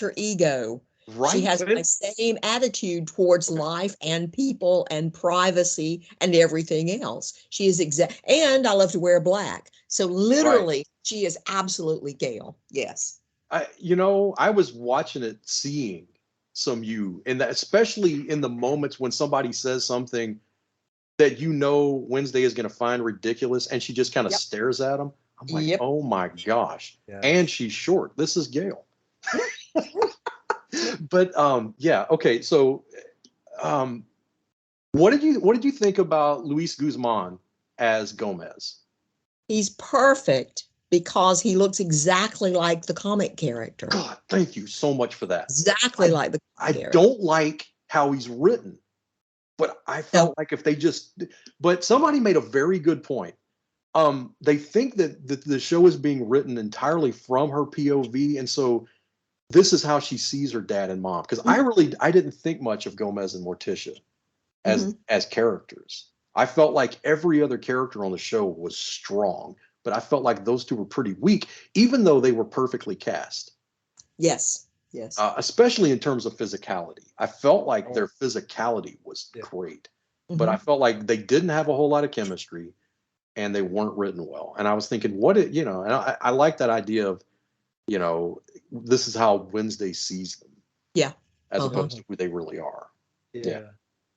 alter ego. Right. She has my same attitude towards life and people and privacy and everything else. She is and I love to wear black. So literally, she is absolutely Gail. Yes. I was watching it, seeing some you, and that, especially in the moments when somebody says something that Wednesday is going to find ridiculous, and she just kind of stares at them. I'm like, oh my gosh. Yeah. And she's short. This is Gail. But yeah, okay. So what did you think about Luis Guzman as Gomez? He's perfect because he looks exactly like the comic character. God, thank you so much for that. Exactly like the comic character. I don't like how he's written, but I felt like if they but somebody made a very good point. They think that the show is being written entirely from her POV, and so this is how she sees her dad and mom. Because I didn't think much of Gomez and Morticia as characters. I felt like every other character on the show was strong, but I felt like those two were pretty weak, even though they were perfectly cast. Yes. Especially in terms of physicality. I felt like their physicality was great, but I felt like they didn't have a whole lot of chemistry, and they weren't written well. And I was thinking, and I like that idea of, this is how Wednesday sees them. Yeah. As opposed to who they really are. Yeah.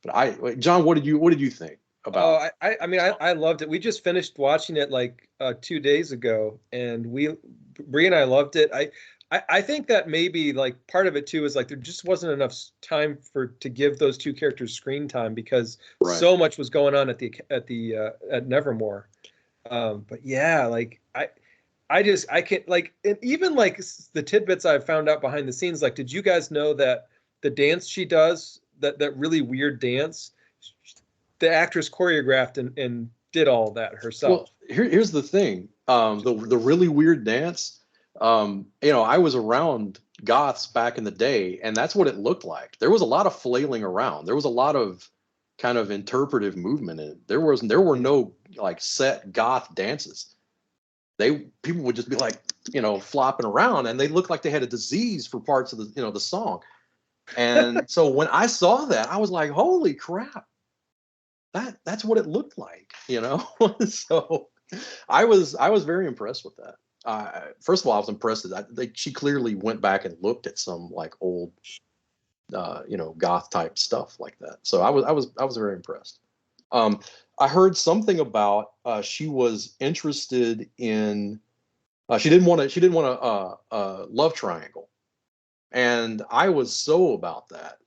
But John, what did you think about? I loved it. We just finished watching it like 2 days ago, and Bree and I loved it. I think that maybe like part of it too is like there just wasn't enough time to give those two characters screen time because so much was going on at Nevermore. But yeah, like I can't, like, and even like the tidbits I've found out behind the scenes, like, did you guys know that the dance she does, that really weird dance, the actress choreographed and did all that herself? Well, here's the thing. The really weird dance, I was around goths back in the day, and that's what it looked like. There was a lot of flailing around. There was a lot of kind of interpretive movement in it. There were no like set goth dances. People would just be like, flopping around, and they looked like they had a disease for parts of the song. And so when I saw that, I was like, holy crap, that's what it looked like, So I was very impressed with that. First of all, I was impressed that she clearly went back and looked at some like old, goth type stuff like that. So I was very impressed. I heard something about she was interested in. She didn't want a love triangle, and I was so about that.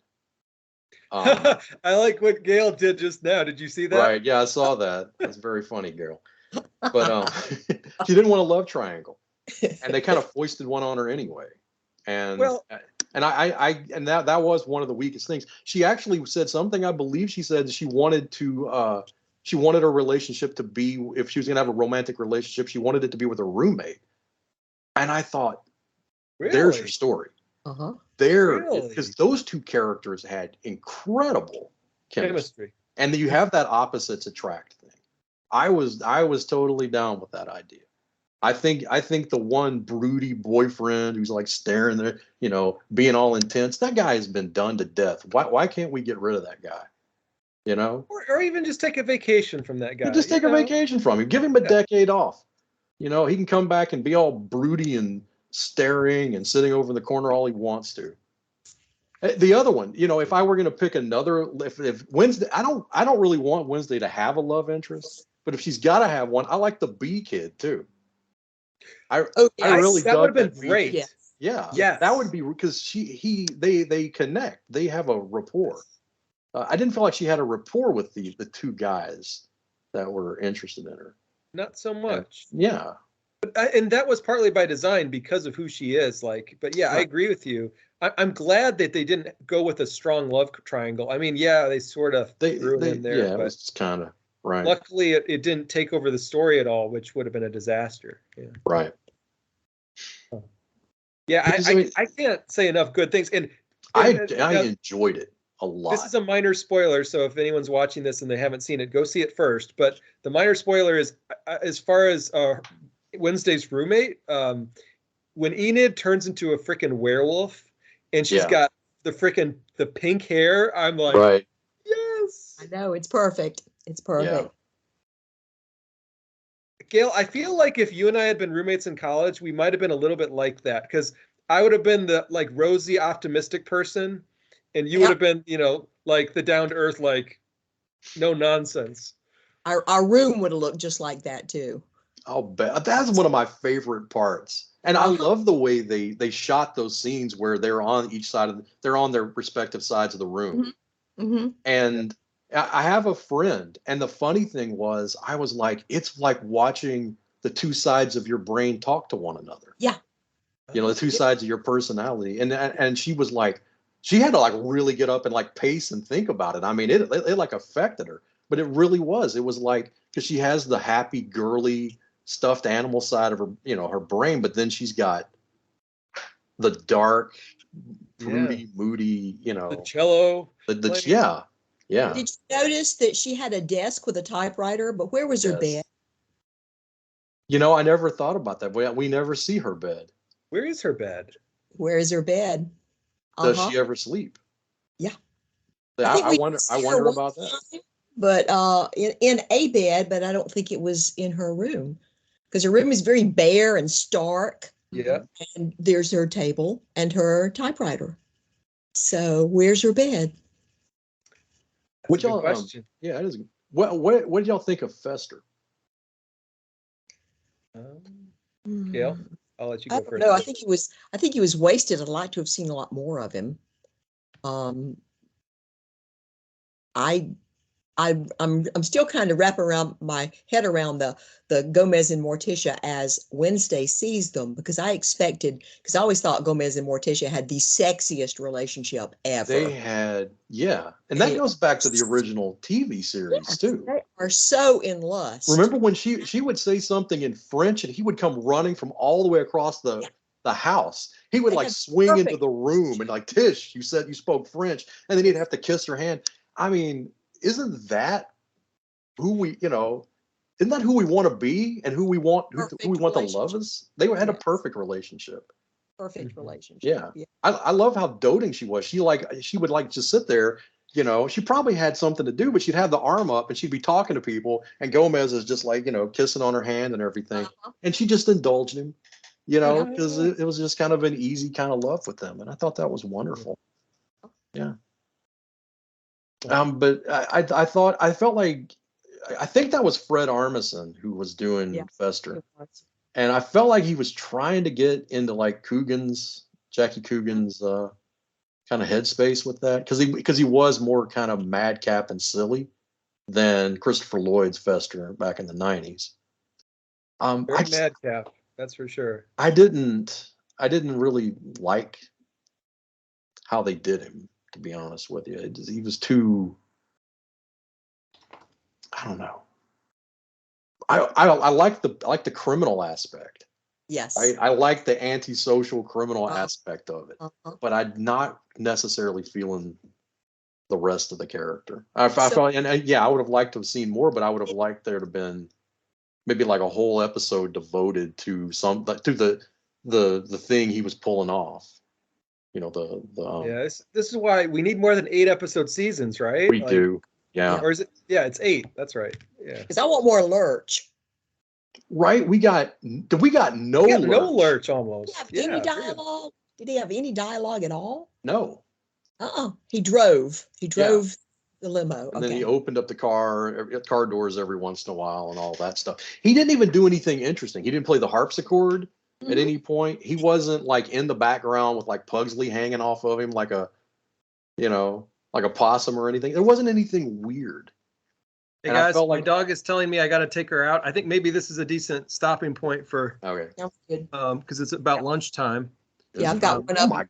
I like what Gail did just now. Did you see that? Right. Yeah, I saw that. That's very funny, Gail. But she didn't want a love triangle, and they kind of foisted one on her anyway. And that was one of the weakest things. She actually said something. I believe she said she wanted her relationship to be, if she was going to have a romantic relationship, she wanted it to be with her roommate. And I thought, there's your story. Because those two characters had incredible chemistry. And then you have that opposites attract thing. I was totally down with that idea. I think the one broody boyfriend who's like staring there, being all intense, that guy has been done to death. Why can't we get rid of that guy? Or even just take a vacation from that guy. Just take a vacation from him. Give him a decade off. He can come back and be all broody and staring and sitting over in the corner all he wants to. The other one, if I were going to pick another, if Wednesday, I don't really want Wednesday to have a love interest, but if she's got to have one, I like the B kid too. I really that would have been great. Yes. Yeah, that would be, because they connect. They have a rapport. I didn't feel like she had a rapport with the two guys that were interested in her. Not so much. Yeah. And that was partly by design because of who she is. But yeah, I agree with you. I'm glad that they didn't go with a strong love triangle. I mean, yeah, they sort of threw it in there. Yeah, but it was kind of right. Luckily, it didn't take over the story at all, which would have been a disaster. Yeah. Right. Yeah, I can't say enough good things. And I enjoyed it a lot. This is a minor spoiler, so if anyone's watching this and they haven't seen it, go see it first. But the minor spoiler is, as far as Wednesday's roommate, when Enid turns into a freaking werewolf, and she's Yeah. got the pink hair. I'm like, Right. yes. I know, it's perfect. It's perfect. Gail, I feel like if you and I had been roommates in college, we might have been a little bit like that, because I would have been the like rosy, optimistic person, and you would have been, like the down to earth, like no nonsense. Our room would have looked just like that too. I'll bet that's one of my favorite parts. And I love the way they shot those scenes where they're on each side they're on their respective sides of the room. And I have a friend, and the funny thing was, I was like, it's like watching the two sides of your brain talk to one another. Yeah. The two sides of your personality. And she was like, she had to like really get up and like pace and think about it. I mean, it like affected her, but it really was. It was like, because she has the happy, girly, stuffed animal side of her, her brain, but then she's got the dark, broody, moody, the cello. Yeah. Did you notice that she had a desk with a typewriter, but where was her bed? I never thought about that. We never see her bed. Where is her bed? Where is her bed? Does she ever sleep? Yeah. I wonder about that. But in a bed, but I don't think it was in her room, because her room is very bare and stark. Yeah. And there's her table and her typewriter. So where's her bed? Which question? Yeah, it is. What did y'all think of Fester? Gail, I'll let you go first. No, I think he was wasted. I'd like to have seen a lot more of him. I'm still kind of wrapping around my head around the Gomez and Morticia as Wednesday sees them, because I always thought Gomez and Morticia had the sexiest relationship ever. They had, and that goes back to the original TV series too. They are so in lust. Remember when she would say something in French and he would come running from all the way across the house. He would like swing into the room and like, Tish, you said you spoke French, and then he'd have to kiss her hand. I mean, isn't that who we want to be, and who we want to love us? They had a perfect relationship. Perfect relationship. Yeah. I love how doting she was. She would like just sit there, she probably had something to do, but she'd have the arm up and she'd be talking to people, and Gomez is just like, kissing on her hand and everything. And she just indulged him, because it was just kind of an easy kind of love with them. And I thought that was wonderful. Yeah. But I think that was Fred Armisen who was doing Fester. And I felt like he was trying to get into like Jackie Coogan's kind of headspace with that, because he was more kind of madcap and silly than Christopher Lloyd's Fester back in the 90s. Very madcap, that's for sure. I didn't really like how they did him, to be honest with you. He was too, I don't know. I like the criminal aspect. Yes. I like the antisocial criminal aspect of it, but I'm not necessarily feeling the rest of the character. I would have liked to have seen more, but I would have liked there to have been maybe like a whole episode devoted to the thing he was pulling off. This is why we need more than 8-episode seasons, right? We do. Yeah. Or is it? Yeah, it's 8. That's right. Yeah. Because I want more Lurch. Right. We got no Lurch. No Lurch almost. Did he have any dialogue? Did he have any dialogue at all? No. He drove. The limo. And then he opened up the car doors every once in a while and all that stuff. He didn't even do anything interesting. He didn't play the harpsichord at any point. He wasn't like in the background with like Pugsley hanging off of him like a possum or anything. There wasn't anything weird. Hey guys, my dog is telling me I got to take her out. I think maybe this is a decent stopping point for okay. Sounds good. Because it's about lunchtime. Yeah, I've got one up.